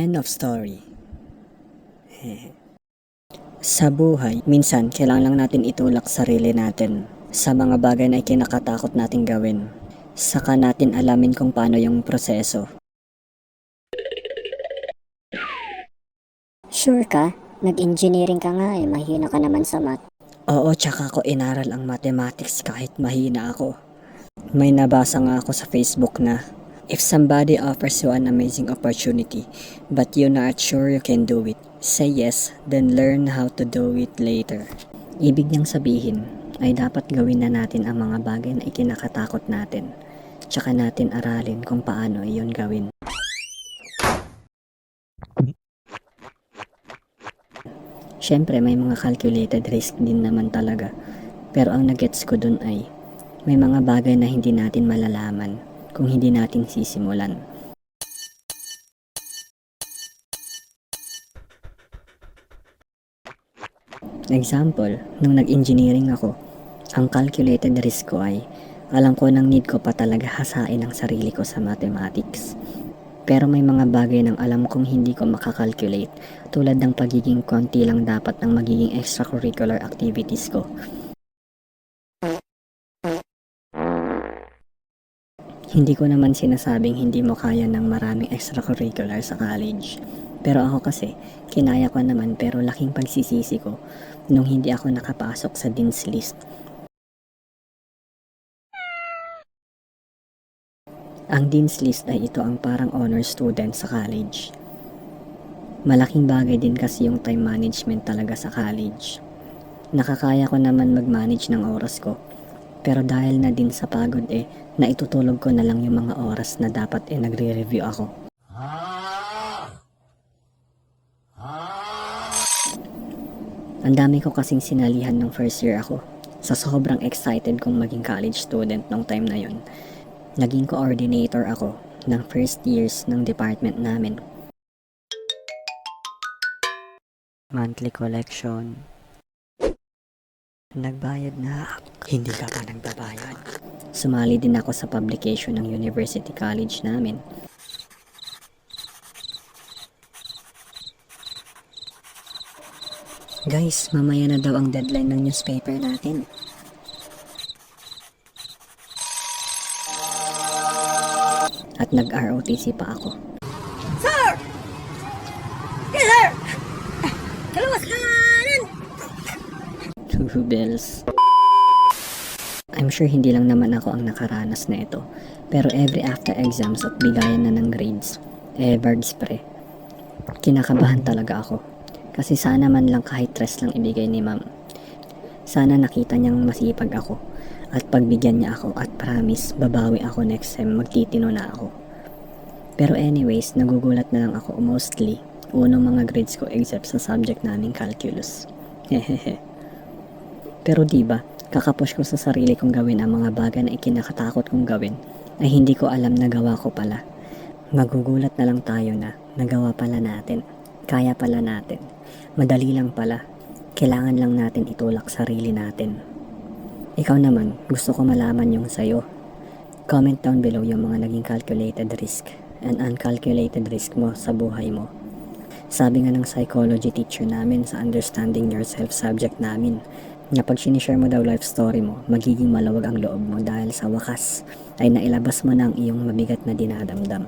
End of story. Sa buhay, minsan kailangan lang natin itulak sarili natin sa mga bagay na ikinakatakot nating gawin. Saka natin alamin kung paano yung proseso. Sure ka? Nag-engineering ka nga mahina ka naman sa math. Oo, tsaka ko inaral ang mathematics kahit mahina ako. May nabasa nga ako sa Facebook na, if somebody offers you an amazing opportunity, but you're not sure you can do it, say yes, then learn how to do it later. Ibig niyang sabihin ay dapat gawin na natin ang mga bagay na ikinakatakot natin, tsaka natin aralin kung paano iyon gawin. Siyempre may mga calculated risk din naman talaga, pero ang nagets ko dun ay may mga bagay na hindi natin malalaman kung hindi natin sisimulan. Example, nung nag-engineering ako, ang calculated risk ko ay alam ko nang need ko pa talaga hasain ang sarili ko sa mathematics. Pero may mga bagay nang alam kong hindi ko makakalculate, tulad ng pagiging konti lang dapat ng magiging extracurricular activities ko. Hindi ko naman sinasabing hindi mo kaya ng maraming extracurricular sa college. Pero ako kasi, kinaya ko naman pero laking pagsisisi ko nung hindi ako nakapasok sa Dean's List. Ang Dean's List ay ito ang parang honor student sa college. Malaking bagay din kasi yung time management talaga sa college. Nakakaya ko naman mag-manage ng oras ko. Pero dahil na din sa pagod naitutulog ko na lang yung mga oras na dapat nagre-review ako. Ang dami ko kasing sinalihan nung first year ako. Sa sobrang excited kong maging college student nung time na yun, naging coordinator ako ng first years ng department namin. Monthly collection. Nagbayad na. Hindi ka pa nagbabayad. Sumali din ako sa publication ng university college namin. Guys, mamaya na daw ang deadline ng newspaper natin. At nag-ROTC pa ako. Sir! Yes, sir! Kalawas kanan! Two bells. I'm sure hindi lang naman ako ang nakaranas na ito. Pero every after exams at bigayan na ng grades, birds pre. Kinakabahan talaga ako. Kasi sana man lang kahit stress lang ibigay ni ma'am. Sana nakita niyang masipag ako at pagbigyan niya ako at promise babawi ako next time, magtitino na ako. Pero anyways, nagugulat na lang ako mostly. Unang mga grades ko except sa subject naming calculus. Hehehe. Pero diba, kakapush ko sa sarili kong gawin ang mga bagay na ikinakatakot kong gawin ay hindi ko alam na gawa ko pala. Magugulat na lang tayo na nagawa pala natin. Kaya pala natin. Madali lang pala. Kailangan lang natin itulak sarili natin. Ikaw naman, gusto ko malaman yung sayo. Comment down below yung mga naging calculated risk and uncalculated risk mo sa buhay mo. Sabi nga ng psychology teacher namin sa understanding yourself subject namin, na pag sinishare mo daw life story mo, magiging malawag ang loob mo dahil sa wakas ay nailabas mo na ang iyong mabigat na dinadamdam.